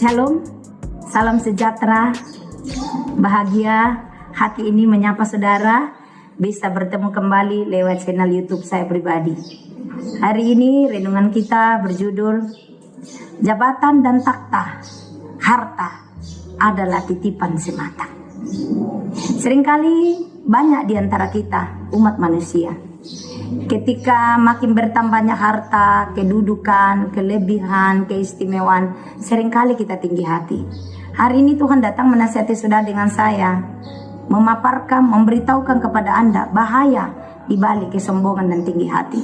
Shalom, salam sejahtera, bahagia hati ini menyapa saudara bisa bertemu kembali lewat channel YouTube saya pribadi. Hari ini renungan kita berjudul Jabatan dan takhta, harta adalah titipan semata. Seringkali banyak di antara kita umat manusia, ketika makin bertambahnya harta, kedudukan, kelebihan, keistimewaan, seringkali kita tinggi hati. Hari ini Tuhan datang menasihati saudara dengan saya, memaparkan, memberitahukan kepada Anda bahaya di balik kesombongan dan tinggi hati.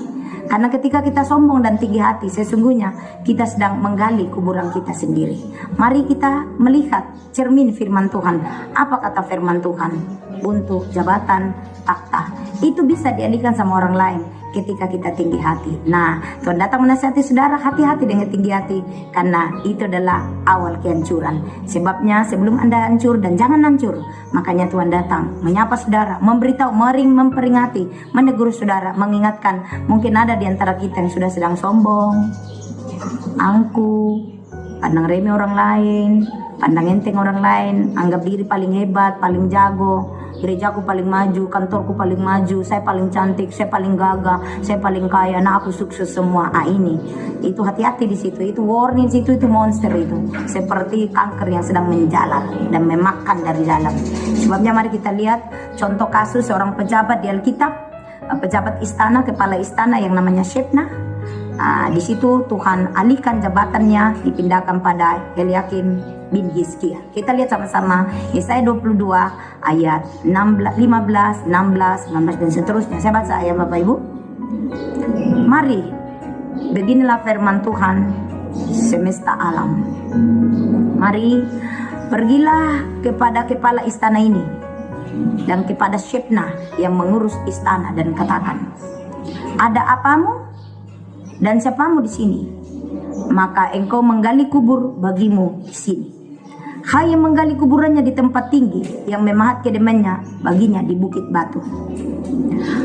Karena ketika kita sombong dan tinggi hati, sesungguhnya kita sedang menggali kuburan kita sendiri. Mari kita melihat cermin firman Tuhan. Apa kata firman Tuhan untuk jabatan, takhta? Itu bisa dialihkan sama orang lain ketika kita tinggi hati. Nah, Tuhan datang menasihati saudara, hati-hati dengan tinggi hati, karena itu adalah awal kehancuran. Sebabnya sebelum Anda hancur, dan jangan hancur, makanya Tuhan datang menyapa saudara, memberitahu, memperingati, menegur saudara, mengingatkan. Mungkin ada di antara kita yang sudah sedang sombong, angkuh, pandang remeh orang lain, pandang enteng orang lain, anggap diri paling hebat, paling jago. Gerejaku paling maju, kantorku paling maju, saya paling cantik, saya paling gagah, saya paling kaya, nah aku sukses semua. Ini itu hati-hati di situ, itu warning situ, itu monster itu, seperti kanker yang sedang menjalar dan memakan dari dalam. Sebabnya mari kita lihat contoh kasus seorang pejabat di Alkitab, pejabat istana, kepala istana yang namanya Shebna. Di situ Tuhan alihkan jabatannya, dipindahkan pada Eliakim bin Hizkia. Kita lihat sama-sama Yesaya 22 ayat 15, 16 dan seterusnya. Saya baca ayat Bapak Ibu. Mari, beginilah firman Tuhan semesta alam. Mari, pergilah kepada kepala istana ini dan kepada Shebna yang mengurus istana dan katakan, ada apamu dan siapamu di sini? Maka engkau menggali kubur bagimu di sini. Hai yang menggali kuburannya di tempat tinggi, yang memahat kediamannya baginya di bukit batu.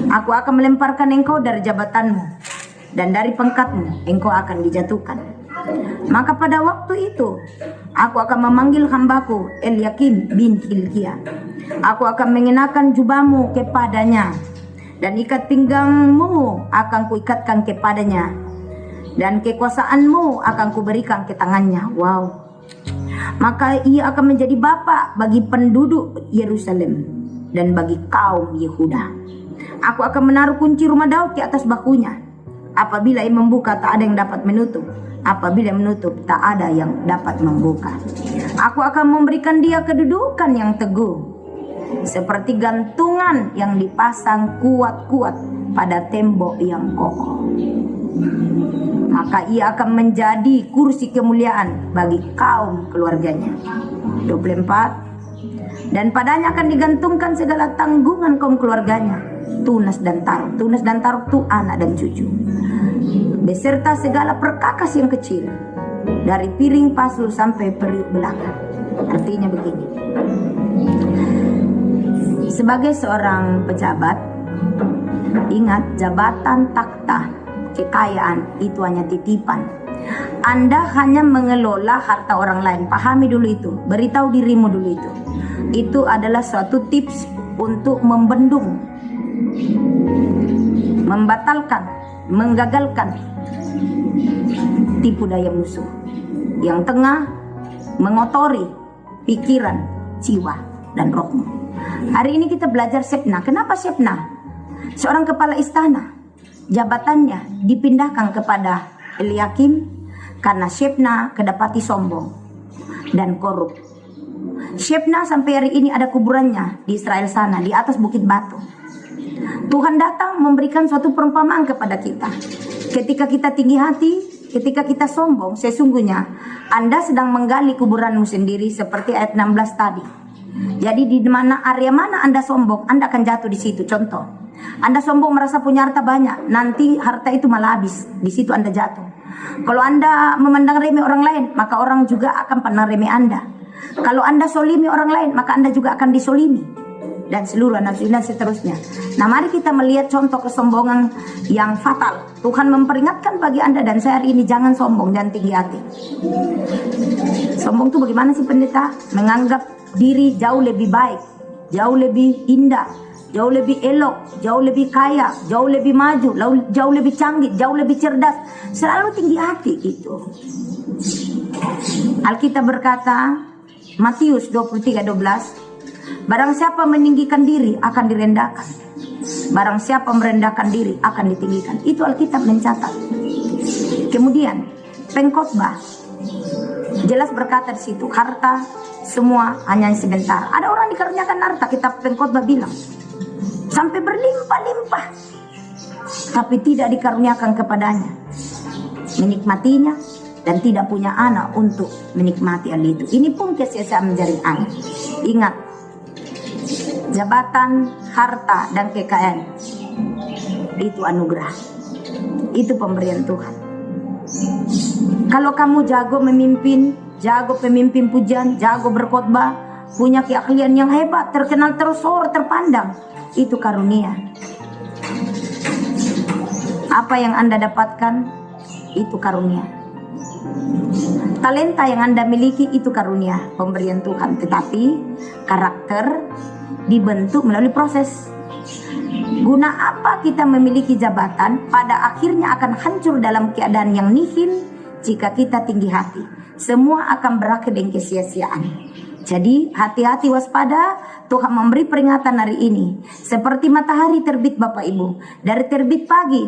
Aku akan melemparkan engkau dari jabatanmu, dan dari pangkatmu engkau akan dijatuhkan. Maka pada waktu itu aku akan memanggil hambaku Eliakim bin Hilkia. Aku akan mengenakan jubahmu kepadanya, dan ikat pinggangmu akan kuikatkan kepadanya, dan kekuasaanmu akan kuberikan ke tangannya. Wow. Maka ia akan menjadi bapa bagi penduduk Yerusalem dan bagi kaum Yehuda. Aku akan menaruh kunci rumah Daud di atas bahunya. Apabila ia membuka, tak ada yang dapat menutup. Apabila menutup, tak ada yang dapat membuka. Aku akan memberikan dia kedudukan yang teguh, seperti gantungan yang dipasang kuat-kuat pada tembok yang kokoh. Maka ia akan menjadi kursi kemuliaan bagi kaum keluarganya. 24. Dan padanya akan digantungkan segala tanggungan kaum keluarganya, tunas dan taruk. Tunas dan taruk itu anak dan cucu, beserta segala perkakas yang kecil, dari piring pasul sampai periuk belakang. Artinya begini, sebagai seorang pejabat, ingat, jabatan, takhta, kekayaan itu hanya titipan. Anda hanya mengelola harta orang lain. Pahami dulu itu, beritahu dirimu dulu itu. Itu adalah suatu tips untuk membendung, membatalkan, menggagalkan tipu daya musuh yang tengah mengotori pikiran, jiwa, dan rohmu. Hari ini kita belajar Shebna. Kenapa Shebna? Seorang kepala istana, jabatannya dipindahkan kepada Eliakim karena Shebna kedapati sombong dan korup. Shebna sampai hari ini ada kuburannya di Israel sana, di atas bukit batu. Tuhan datang memberikan suatu perumpamaan kepada kita. Ketika kita tinggi hati, ketika kita sombong, sesungguhnya Anda sedang menggali kuburanmu sendiri, seperti ayat 16 tadi. Jadi di mana area mana Anda sombong, Anda akan jatuh di situ. Contoh, Anda sombong merasa punya harta banyak, nanti harta itu malah habis, di situ Anda jatuh. Kalau Anda memandang remeh orang lain, maka orang juga akan pandang remeh Anda. Kalau Anda solimi orang lain, maka Anda juga akan disolimi. dan seluruh anak dan seterusnya. Nah, mari kita melihat contoh kesombongan yang fatal. Tuhan memperingatkan bagi Anda dan saya hari ini, jangan sombong dan tinggi hati. Sombong itu bagaimana sih pendeta? Menganggap diri jauh lebih baik, jauh lebih indah, jauh lebih elok, jauh lebih kaya, jauh lebih maju, jauh lebih canggih, jauh lebih cerdas. Selalu tinggi hati gitu. Alkitab berkata, Matius 23:12, barang siapa meninggikan diri akan direndahkan, barang siapa merendahkan diri akan ditinggikan. Itu Alkitab mencatat. Kemudian pengkhotbah jelas berkata di situ, harta semua hanya sebentar. Ada orang dikaruniakan harta, kitab pengkhotbah bilang, sampai berlimpah-limpah, tapi tidak dikaruniakan kepadanya menikmatinya dan tidak punya anak untuk menikmati hal itu. Ini pun kesia-siaan menjaring angin. Ingat, jabatan, harta, dan kekayaan itu anugerah. Itu pemberian Tuhan. Kalau kamu jago memimpin, jago pemimpin pujian, jago berkhotbah, punya keahlian yang hebat, terkenal, tersohor, terpandang, itu karunia. Apa yang Anda dapatkan, itu karunia. Talenta yang Anda miliki, itu karunia, pemberian Tuhan. Tetapi karakter dibentuk melalui proses. Guna apa kita memiliki jabatan? Pada akhirnya akan hancur dalam keadaan yang nihil jika kita tinggi hati. Semua akan berakhir dengan kesia-siaan. Jadi hati-hati, waspada. Tuhan memberi peringatan hari ini. Seperti matahari terbit Bapak Ibu. Dari terbit pagi,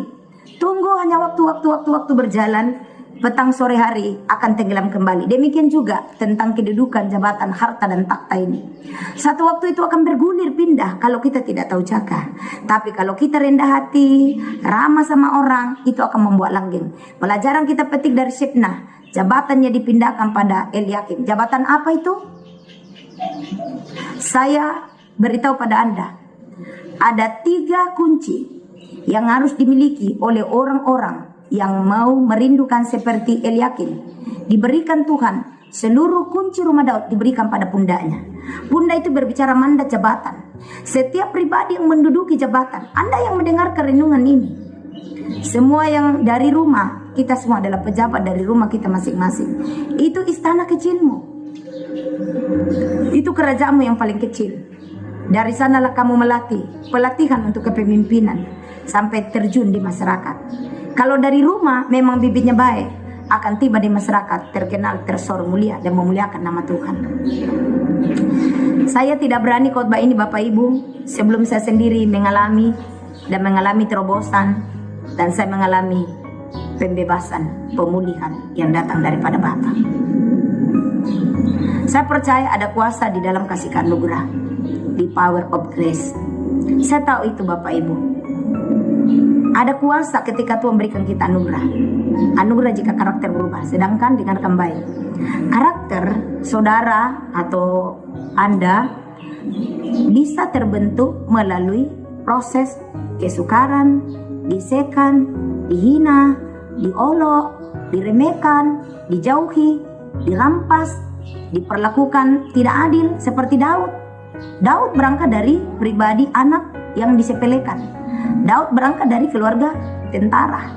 tunggu hanya waktu berjalan. Petang sore hari akan tenggelam kembali. Demikian juga tentang kedudukan, jabatan, harta, dan takhta ini. Satu waktu itu akan bergulir pindah kalau kita tidak tahu jaga. Tapi kalau kita rendah hati, ramah sama orang, itu akan membuat langgeng. Pelajaran kita petik dari Shebna, jabatannya dipindahkan pada Eliakim. Jabatan apa itu? Saya beritahu pada Anda, ada 3 kunci yang harus dimiliki oleh orang-orang yang mau merindukan seperti Eliakim. Diberikan Tuhan, seluruh kunci rumah Daud diberikan pada pundaknya. Pundak itu berbicara mandat jabatan. Setiap pribadi yang menduduki jabatan, Anda yang mendengar renungan ini, semua yang dari rumah, kita semua adalah pejabat dari rumah kita masing-masing. Itu istana kecilmu, itu kerajaanmu yang paling kecil. Dari sanalah kamu melatih, pelatihan untuk kepemimpinan sampai terjun di masyarakat. Kalau dari rumah memang bibitnya baik, akan tiba di masyarakat terkenal, tersohor, mulia, dan memuliakan nama Tuhan. Saya tidak berani khotbah ini Bapak Ibu sebelum saya sendiri mengalami terobosan, dan saya mengalami pembebasan, pemulihan yang datang daripada Bapa. Saya percaya ada kuasa di dalam kasih anugerah, di power of grace. Saya tahu itu Bapak Ibu. Ada kuasa ketika Tuhan berikan kita anugerah. Anugerah jika karakter berubah. Sedangkan dengarkan baik, karakter saudara atau Anda bisa terbentuk melalui proses kesukaran, disekan, dihina, diolok, diremehkan, dijauhi, dirampas, diperlakukan tidak adil seperti Daud. Daud berangkat dari pribadi anak yang disepelekan. Daud berangkat dari keluarga tentara,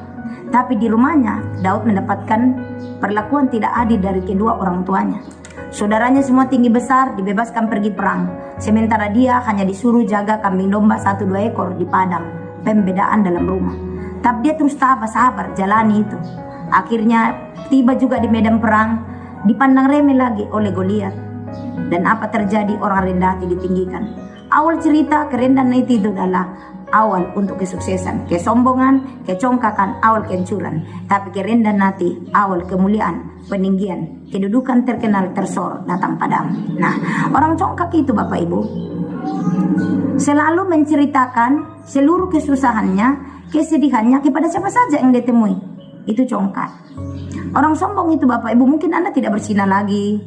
tapi di rumahnya Daud mendapatkan perlakuan tidak adil dari kedua orang tuanya. Saudaranya semua tinggi besar, dibebaskan pergi perang, sementara dia hanya disuruh jaga kambing domba 1-2 ekor di padang. Pembedaan dalam rumah. Tapi dia terus sabar jalani itu. Akhirnya tiba juga di medan perang, dipandang remeh lagi oleh Goliat. Dan apa terjadi? Orang rendah hati ditinggikan. Awal cerita kerendahan itu adalah awal untuk kesuksesan. Kesombongan, kecongkakan, awal kehancuran. Tapi kerendahan hati, awal kemuliaan, peninggian, kedudukan terkenal, tersohor datang padamu. Nah, orang congkak itu Bapak Ibu selalu menceritakan seluruh kesusahannya, kesedihannya kepada siapa saja yang ditemui. Itu congkak. Orang sombong itu Bapak Ibu, mungkin Anda tidak bersinar lagi,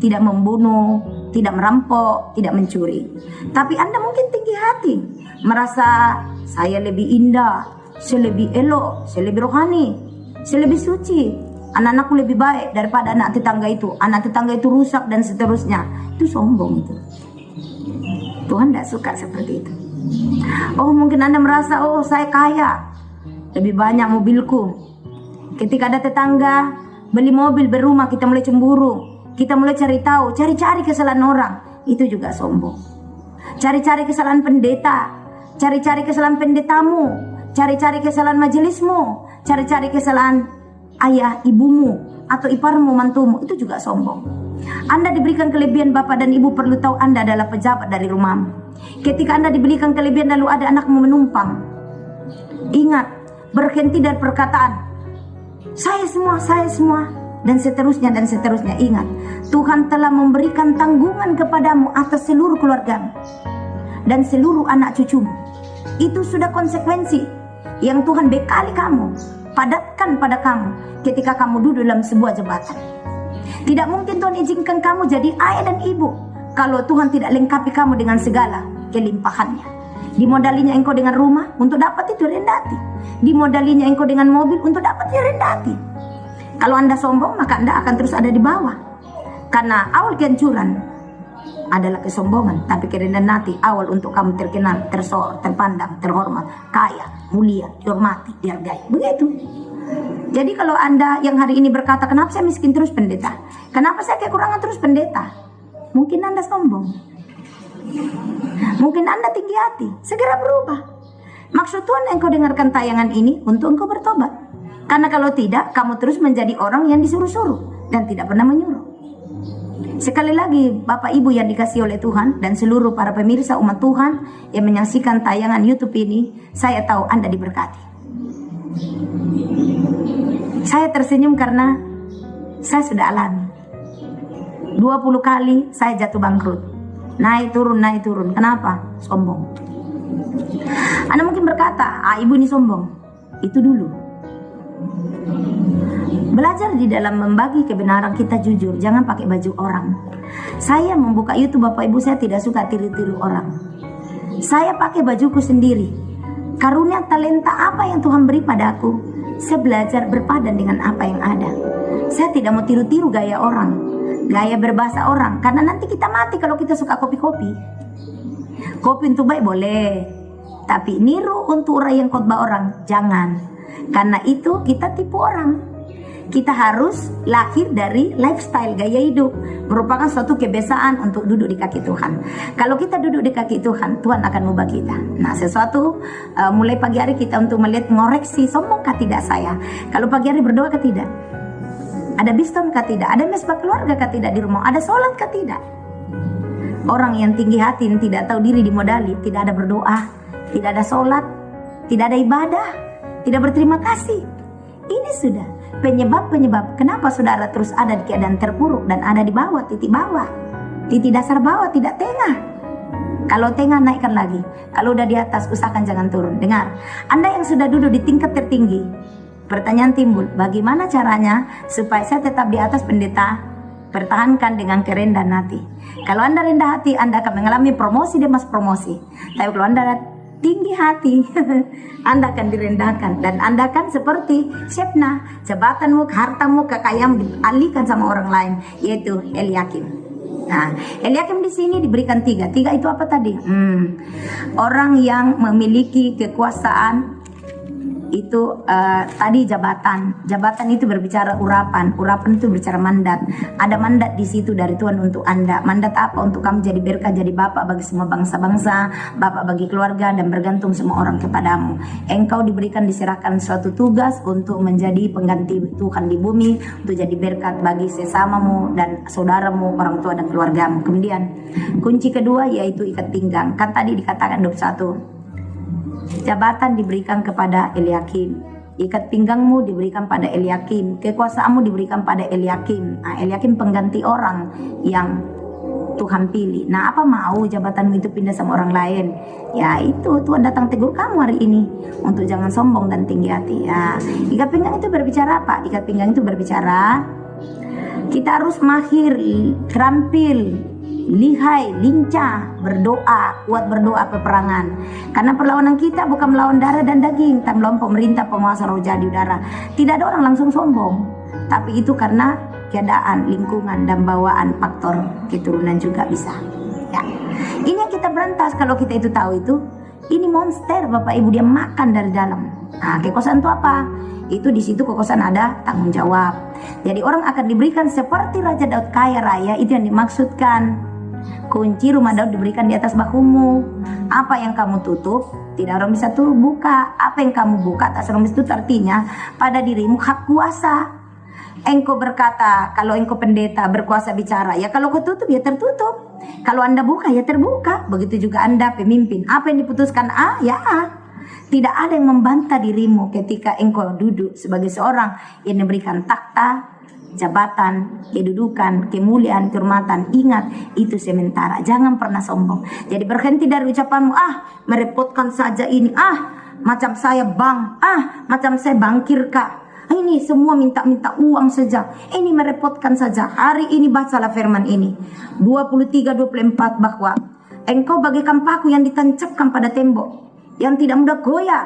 tidak membunuh, tidak merampok, tidak mencuri. Tapi Anda mungkin tinggi hati, merasa saya lebih indah, saya lebih elok, saya lebih rohani, saya lebih suci, anak-anakku lebih baik daripada anak tetangga itu rusak dan seterusnya. Itu sombong itu. Tuhan tidak suka seperti itu. Oh, mungkin Anda merasa, oh saya kaya, lebih banyak mobilku. Ketika ada tetangga beli mobil, berumah, kita mulai cemburu. Kita mulai cari tahu, cari-cari kesalahan orang. Itu juga sombong. Cari-cari kesalahan pendeta, cari-cari kesalahan pendetamu, cari-cari kesalahan majelismu, cari-cari kesalahan ayah, ibumu, atau iparmu, mantumu. Itu juga sombong. Anda diberikan kelebihan, bapak dan ibu perlu tahu Anda adalah pejabat dari rumahmu. Ketika Anda diberikan kelebihan lalu ada anakmu menumpang, ingat, berhenti dari perkataan saya semua, dan seterusnya dan seterusnya. Ingat, Tuhan telah memberikan tanggungan kepadamu atas seluruh keluargamu dan seluruh anak cucumu. Itu sudah konsekuensi yang Tuhan bekali kamu, padatkan pada kamu ketika kamu duduk dalam sebuah jabatan. Tidak mungkin Tuhan izinkan kamu jadi ayah dan ibu kalau Tuhan tidak lengkapi kamu dengan segala kelimpahannya. Dimodalinya engkau dengan rumah, untuk dapat itu rendah hati. Dimodalinya engkau dengan mobil, untuk dapat itu rendah hati. Kalau Anda sombong, maka Anda akan terus ada di bawah. Karena awal kehancuran adalah kesombongan, tapi kerendahan hati awal untuk kamu terkenal, tersohor, terpandang, terhormat, kaya, mulia, dihormati, dihargai. Begitu. Jadi kalau Anda yang hari ini berkata, kenapa saya miskin terus pendeta? Kenapa saya kekurangan terus pendeta? Mungkin Anda sombong. Mungkin Anda tinggi hati. Segera berubah. Maksud Tuhan engkau dengarkan tayangan ini untuk engkau bertobat. Karena kalau tidak, kamu terus menjadi orang yang disuruh-suruh dan tidak pernah menyuruh. Sekali lagi, Bapak Ibu yang dikasihi oleh Tuhan dan seluruh para pemirsa umat Tuhan yang menyaksikan tayangan YouTube ini, saya tahu Anda diberkati. Saya tersenyum karena saya sudah alami. 20 kali saya jatuh bangkrut. Naik turun. Kenapa? Sombong. Anda mungkin berkata, ibu ini sombong. Itu dulu. Belajar di dalam membagi kebenaran, kita jujur. Jangan pakai baju orang. Saya membuka YouTube, Bapak Ibu, saya tidak suka tiru-tiru orang. Saya pakai bajuku sendiri. Karunia talenta apa yang Tuhan beri padaku, saya belajar berpadan dengan apa yang ada. Saya tidak mau tiru-tiru gaya orang, gaya berbahasa orang, karena nanti kita mati kalau kita suka kopi-kopi. Kopi untuk baik boleh, tapi niru untuk orang yang khotbah orang, jangan. Karena itu kita tipu orang. Kita harus lahir dari lifestyle, gaya hidup, merupakan suatu kebiasaan untuk duduk di kaki Tuhan. Kalau kita duduk di kaki Tuhan, Tuhan akan mengubah kita. Nah, sesuatu mulai pagi hari kita untuk melihat, ngoreksi, sombongkah tidak saya? Kalau pagi hari berdoa kah tidak? Ada biston kah tidak? Ada mesbah keluarga kah tidak di rumah? Ada sholat kah tidak? Orang yang tinggi hati, yang tidak tahu diri dimodali, tidak ada berdoa, tidak ada sholat, tidak ada ibadah, tidak berterima kasih. Ini sudah penyebab kenapa saudara terus ada di keadaan terpuruk dan ada di bawah, titik dasar bawah, tidak tengah. Kalau tengah, naikkan lagi. Kalau udah di atas, usahakan jangan turun. Dengar, Anda yang sudah duduk di tingkat tertinggi, pertanyaan timbul, bagaimana caranya supaya saya tetap di atas pendeta? Pertahankan dengan kerendahan hati. Kalau Anda rendah hati, Anda akan mengalami promosi demi promosi. Tapi kalau Anda tinggi hati, Anda akan direndahkan dan Anda akan seperti Shebna, jabatanmu, hartamu, kekayaanmu dialihkan sama orang lain, yaitu Eliakim. Nah, Eliakim di sini diberikan tiga itu apa tadi? Orang yang memiliki kekuasaan itu tadi jabatan itu berbicara urapan itu berbicara mandat. Ada mandat di situ dari Tuhan untuk Anda. Mandat apa? Untuk kamu jadi berkah, jadi bapak bagi semua bangsa-bangsa, bapak bagi keluarga, dan bergantung semua orang kepadamu. Engkau diberikan, diserahkan suatu tugas untuk menjadi pengganti Tuhan di bumi, untuk jadi berkat bagi sesamamu dan saudaramu, orang tua dan keluargamu. Kemudian kunci kedua yaitu ikat pinggang. Kan tadi dikatakan 21, jabatan diberikan kepada Eliakim, ikat pinggangmu diberikan pada Eliakim, kekuasaanmu diberikan pada Eliakim. Nah, Eliakim pengganti orang yang Tuhan pilih. Nah, apa mau jabatanmu itu pindah sama orang lain? Ya itu, Tuhan datang tegur kamu hari ini untuk jangan sombong dan tinggi hati. Ya, ikat pinggang itu berbicara apa? Ikat pinggang itu berbicara kita harus mahir, terampil, lihai, lincah, berdoa, kuat berdoa peperangan. Karena perlawanan kita bukan melawan darah dan daging, tapi melawan pemerintah, penguasa roh jahat di udara. Tidak ada orang langsung sombong, tapi itu karena keadaan, lingkungan, dan bawaan faktor keturunan juga bisa. Ya. Ini yang kita berantas. Kalau kita itu tahu itu, ini monster Bapak Ibu, dia makan dari dalam. Nah, kekuasaan itu apa? Itu di situ kekuasaan ada tanggung jawab. Jadi orang akan diberikan seperti Raja Daud kaya raya, itu yang dimaksudkan. Kunci rumah Daud diberikan di atas bahumu. Apa yang kamu tutup, tidak orang bisa tuh buka. Apa yang kamu buka, tak orang bisa tutup. Artinya pada dirimu hak kuasa. Engkau berkata, kalau engkau pendeta berkuasa bicara, ya kalau kau tutup ya tertutup. Kalau Anda buka ya terbuka. Begitu juga Anda pemimpin. Apa yang diputuskan A, ya A. Tidak ada yang membantah dirimu ketika engkau duduk sebagai seorang yang diberikan takhta, jabatan, kedudukan, kemuliaan, kehormatan. Ingat, itu sementara. Jangan pernah sombong. Jadi berhenti dari ucapanmu, merepotkan saja ini. Macam saya bang. Macam saya bangkir kak. Ini semua minta-minta uang saja. Ini merepotkan saja. Hari ini bacalah firman ini. 23-24 bahwa engkau bagaikan paku yang ditancapkan pada tembok, yang tidak mudah goyah.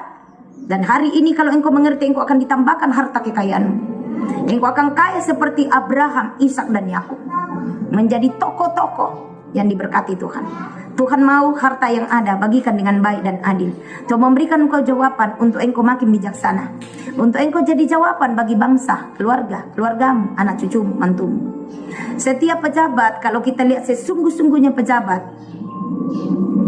Dan hari ini kalau engkau mengerti, engkau akan ditambahkan harta kekayaanmu. Engkau akan kaya seperti Abraham, Ishak dan Yakub. Menjadi tokoh-tokoh yang diberkati Tuhan. Tuhan mau harta yang ada bagikan dengan baik dan adil. Tuhan memberikan engkau jawaban untuk engkau makin bijaksana. Untuk engkau jadi jawaban bagi bangsa, keluarga, keluargamu, anak cucumu, mantumu. Setiap pejabat, kalau kita lihat sesungguh-sungguhnya pejabat,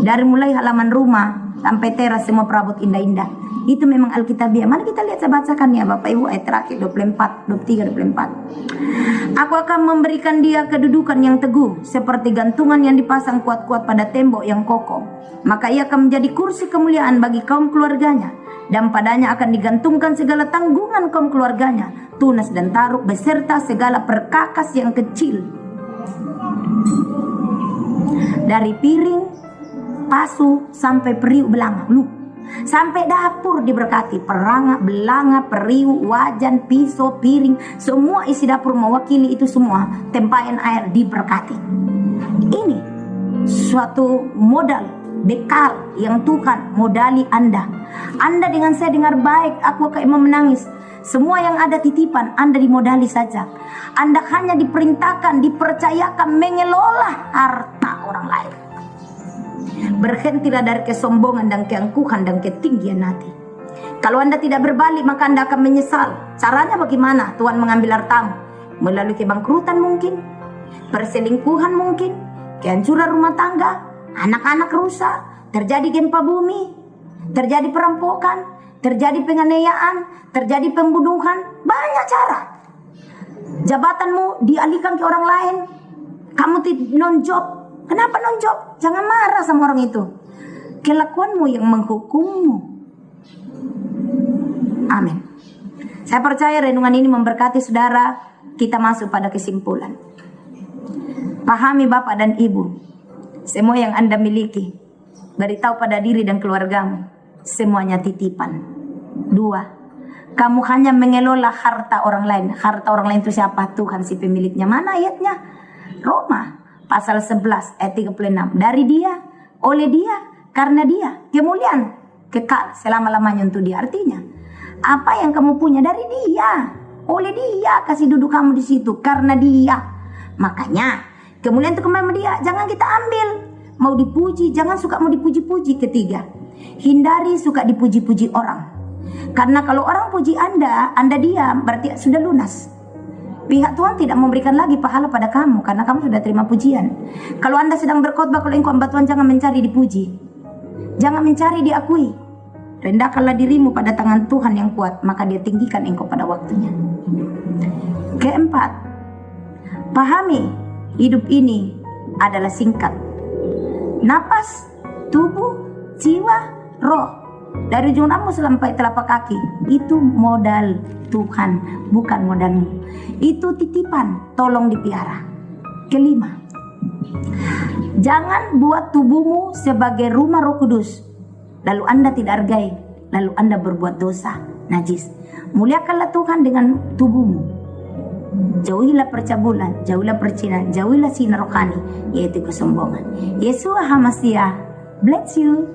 dari mulai halaman rumah sampai teras semua perabot indah-indah. Itu memang Alkitabiah. Mari kita lihat, saya bacakan ya Bapak Ibu ayat terakhir 24, 23, 24. Aku akan memberikan dia kedudukan yang teguh seperti gantungan yang dipasang kuat-kuat pada tembok yang kokoh. Maka ia akan menjadi kursi kemuliaan bagi kaum keluarganya, dan padanya akan digantungkan segala tanggungan kaum keluarganya, tunas dan taruk beserta segala perkakas yang kecil. Dari piring, pasu sampai periuk belanga, sampai dapur diberkati. Perangak, belanga, periuk, wajan, pisau, piring, semua isi dapur mewakili itu semua. Tempayan air diberkati. Ini suatu modal, bekal yang Tuhan modali Anda. Anda dengan saya dengar baik, aku kayak mau menangis. Semua yang ada titipan, Anda dimodali saja. Anda hanya diperintahkan, dipercayakan mengelola harta orang lain. Berhentilah dari kesombongan dan keangkuhan dan ketinggian hati. Kalau Anda tidak berbalik, maka Anda akan menyesal. Caranya bagaimana? Tuhan mengambil hartamu melalui kebangkrutan mungkin, perselingkuhan mungkin, kehancuran rumah tangga, anak-anak rusak, terjadi gempa bumi, terjadi perampokan, terjadi penganiayaan, terjadi pembunuhan. Banyak cara. Jabatanmu dialihkan ke orang lain. Kamu non-job. Kenapa non-job? Jangan marah sama orang itu. Kelakuanmu yang menghukummu. Amin. Saya percaya renungan ini memberkati saudara. Kita masuk pada kesimpulan. Pahami Bapak dan Ibu, semua yang Anda miliki, beritahu pada diri dan keluargamu, semuanya titipan. 2, kamu hanya mengelola harta orang lain. Harta orang lain itu siapa? Tuhan si pemiliknya. Mana ayatnya? Roma pasal 11 ayat 36. Dari dia, oleh dia, karena dia, kemuliaan kekal selama-lamanya untuk dia. Artinya, apa yang kamu punya dari dia, oleh dia, kasih duduk kamu di situ karena dia. Makanya, kemuliaan itu kembali dia, jangan kita ambil. Mau dipuji, jangan suka mau dipuji-puji. 3, hindari suka dipuji-puji orang. Karena kalau orang puji Anda diam, berarti sudah lunas. Pihak Tuhan tidak memberikan lagi pahala pada kamu karena kamu sudah terima pujian. Kalau Anda sedang berkhotbah, kalau engkau hamba Tuhan, jangan mencari dipuji, jangan mencari diakui. Rendahkanlah dirimu pada tangan Tuhan yang kuat, maka dia tinggikan engkau pada waktunya. 4, pahami hidup ini adalah singkat. Napas, tubuh, jiwa, roh, dari ujung rambut sampai telapak kaki, itu modal Tuhan, bukan modalmu. Itu titipan, tolong dipelihara. 5, jangan buat tubuhmu sebagai rumah Roh Kudus, lalu Anda tidak hargai, lalu Anda berbuat dosa, najis. Muliakanlah Tuhan dengan tubuhmu. Jauhilah percabulan, jauhilah percinan, jauhilah sinar rohani, yaitu kesombongan. Yesus HaMasiah, bless you.